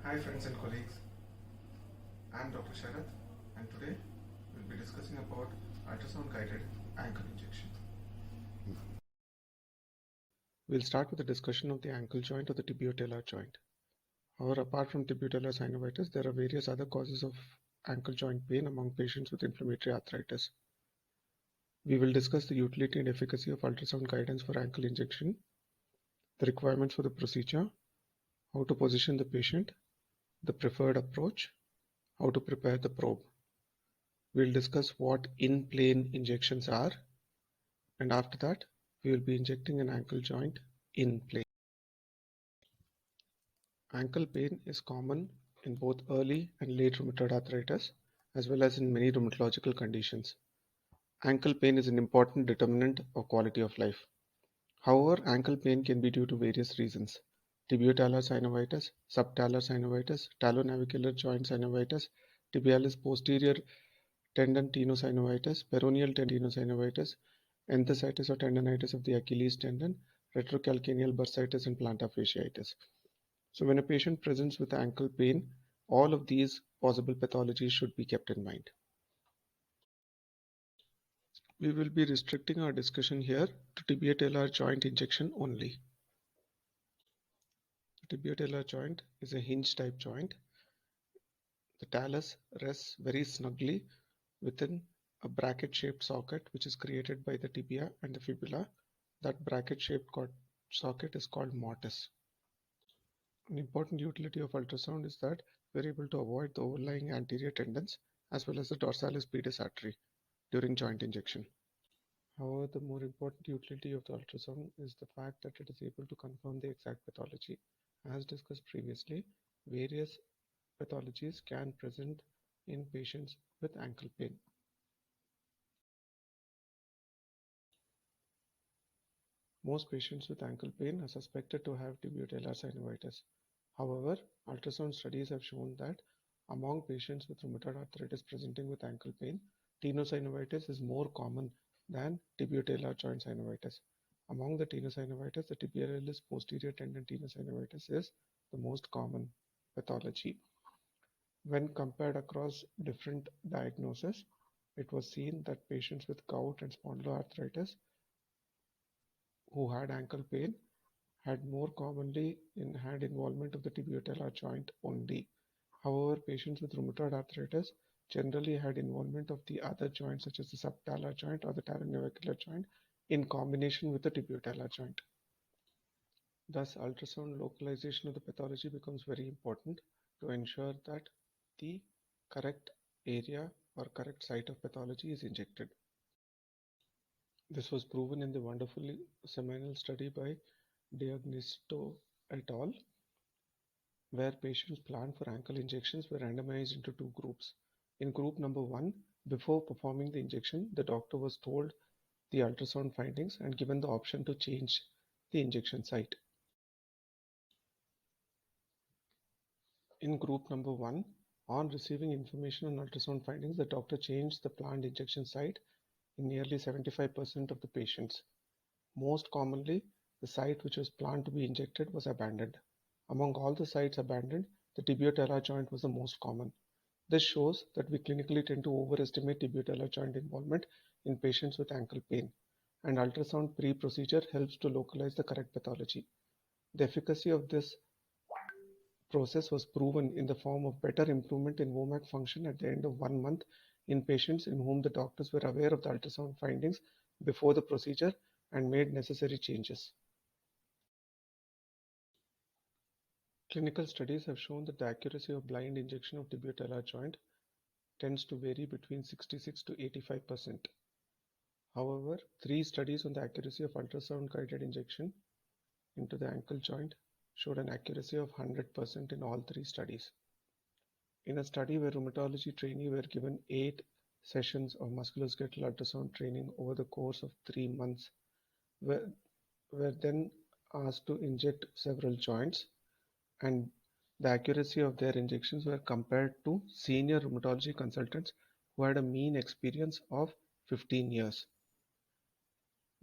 Hi friends and colleagues, I am Dr. Sharath and today we'll be discussing about ultrasound guided ankle injection. We'll start with a discussion of the ankle joint or the tibio-talar joint. However, apart from tibio-talar synovitis, there are various other causes of ankle joint pain among patients with inflammatory arthritis. We will discuss the utility and efficacy of ultrasound guidance for ankle injection, the requirements for the procedure, how to position the patient, the preferred approach, how to prepare the probe. We'll discuss what in-plane injections are, and after that we will be injecting an ankle joint in plane. Ankle pain is common in both early and late rheumatoid arthritis as well as in many rheumatological conditions. Ankle pain is an important determinant of quality of life. However, ankle pain can be due to various reasons: tibio-talar synovitis, subtalar synovitis, talonavicular joint synovitis, tibialis posterior tendon tenosynovitis, peroneal tenosynovitis, enthesitis or tendonitis of the Achilles tendon, retrocalcaneal bursitis, and plantar fasciitis. So when a patient presents with ankle pain, all of these possible pathologies should be kept in mind. We will be restricting our discussion here to tibio-talar joint injection only. The tibio-talar joint is a hinge type joint. The talus rests very snugly within a bracket-shaped socket which is created by the tibia and the fibula. That bracket-shaped socket is called mortise. An important utility of ultrasound is that we are able to avoid the overlying anterior tendons as well as the dorsalis pedis artery during joint injection. However, the more important utility of the ultrasound is the fact that it is able to confirm the exact pathology. As discussed previously, various pathologies can present in patients with ankle pain. Most patients with ankle pain are suspected to have tibio-talar synovitis. However, ultrasound studies have shown that among patients with rheumatoid arthritis presenting with ankle pain, tenosynovitis is more common than tibio-talar joint synovitis. Among the tenosynovitis, the tibialis posterior tendon tenosynovitis is the most common pathology. When compared across different diagnoses, it was seen that patients with gout and spondyloarthritis who had ankle pain had more commonly had involvement of the tibio-talar joint only. However, patients with rheumatoid arthritis generally had involvement of the other joints such as the subtalar joint or the talonavicular joint in combination with the tibio-talar joint. Thus, ultrasound localization of the pathology becomes very important to ensure that the correct area or correct site of pathology is injected. This was proven in the wonderfully seminal study by D'Agostino et al., where patients planned for ankle injections were randomized into two groups. In group number 1, before performing the injection, the doctor was told the ultrasound findings and given the option to change the injection site. In group number 1, on receiving information on ultrasound findings, the doctor changed the planned injection site in nearly 75% of the patients. Most commonly, the site which was planned to be injected was abandoned. Among all the sites abandoned, the tibio-talar joint was the most common. This shows that we clinically tend to overestimate tibio-talar joint involvement in patients with ankle pain, and ultrasound pre-procedure helps to localize the correct pathology. The efficacy of this process was proven in the form of better improvement in WOMAC function at the end of 1 month in patients in whom the doctors were aware of the ultrasound findings before the procedure and made necessary changes. Clinical studies have shown that the accuracy of blind injection of tibio-talar joint tends to vary between 66 to 85%. However, 3 studies on the accuracy of ultrasound-guided injection into the ankle joint showed an accuracy of 100% in all 3 studies. In a study where rheumatology trainees were given 8 sessions of musculoskeletal ultrasound training over the course of 3 months, were then asked to inject several joints, and the accuracy of their injections were compared to senior rheumatology consultants who had a mean experience of 15 years.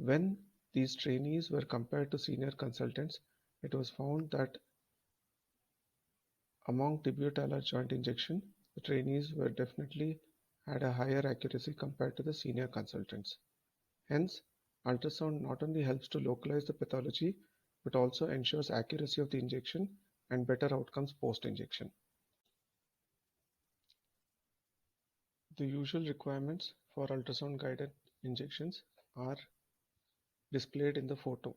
When these trainees were compared to senior consultants, it was found that Among tibial joint injection, the trainees were definitely had a higher accuracy compared to the senior consultants. Hence, ultrasound not only helps to localize the pathology but also ensures accuracy of the injection and better outcomes post-injection. The usual requirements for ultrasound-guided injections are displayed in the photo.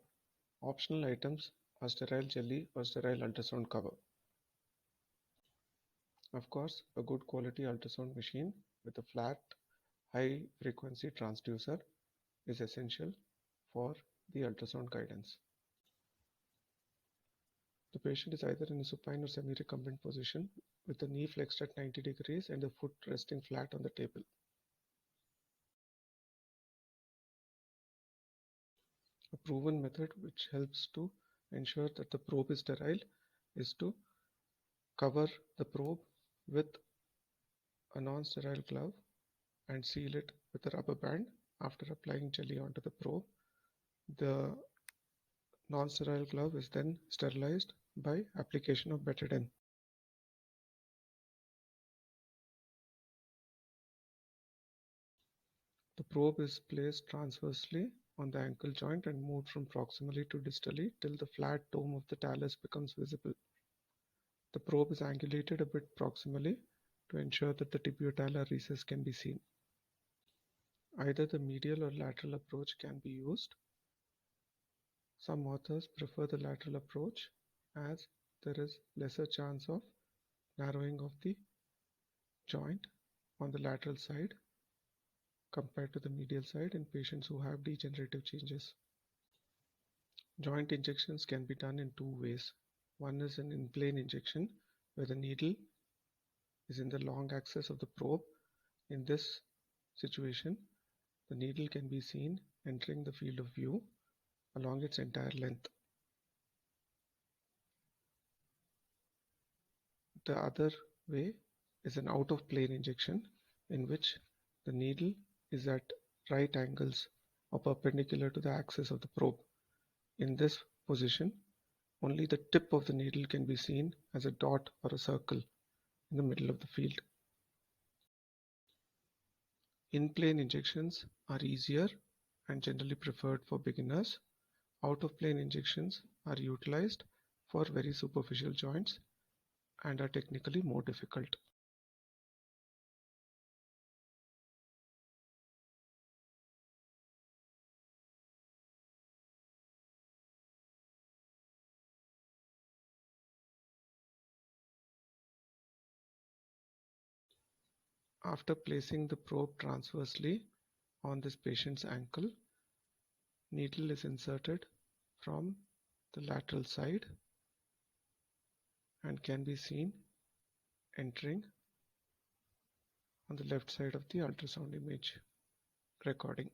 Optional items are sterile jelly or sterile ultrasound cover. Of course, a good quality ultrasound machine with a flat, high frequency transducer is essential for the ultrasound guidance. The patient is either in a supine or semi-recumbent position with the knee flexed at 90 degrees and the foot resting flat on the table. A proven method which helps to ensure that the probe is sterile is to cover the probe with a non-sterile glove and seal it with a rubber band. After applying jelly onto the probe, the non-sterile glove is then sterilized by application of betadine. The probe is placed transversely on the ankle joint and moved from proximally to distally till the flat dome of the talus becomes visible. The probe is angulated a bit proximally to ensure that the tibiotalar recess can be seen. Either the medial or lateral approach can be used. Some authors prefer the lateral approach as there is lesser chance of narrowing of the joint on the lateral side compared to the medial side in patients who have degenerative changes. Joint injections can be done in two ways. One is an in-plane injection where the needle is in the long axis of the probe. In this situation, the needle can be seen entering the field of view along its entire length. The other way is an out-of-plane injection in which the needle is at right angles or perpendicular to the axis of the probe. In this position, only the tip of the needle can be seen as a dot or a circle in the middle of the field. In-plane injections are easier and generally preferred for beginners. Out-of-plane injections are utilized for very superficial joints and are technically more difficult. After placing the probe transversely on this patient's ankle, needle is inserted from the lateral side and can be seen entering on the left side of the ultrasound image recording.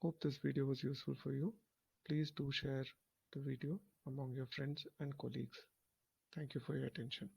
Hope this video was useful for you. Please do share the video among your friends and colleagues. Thank you for your attention.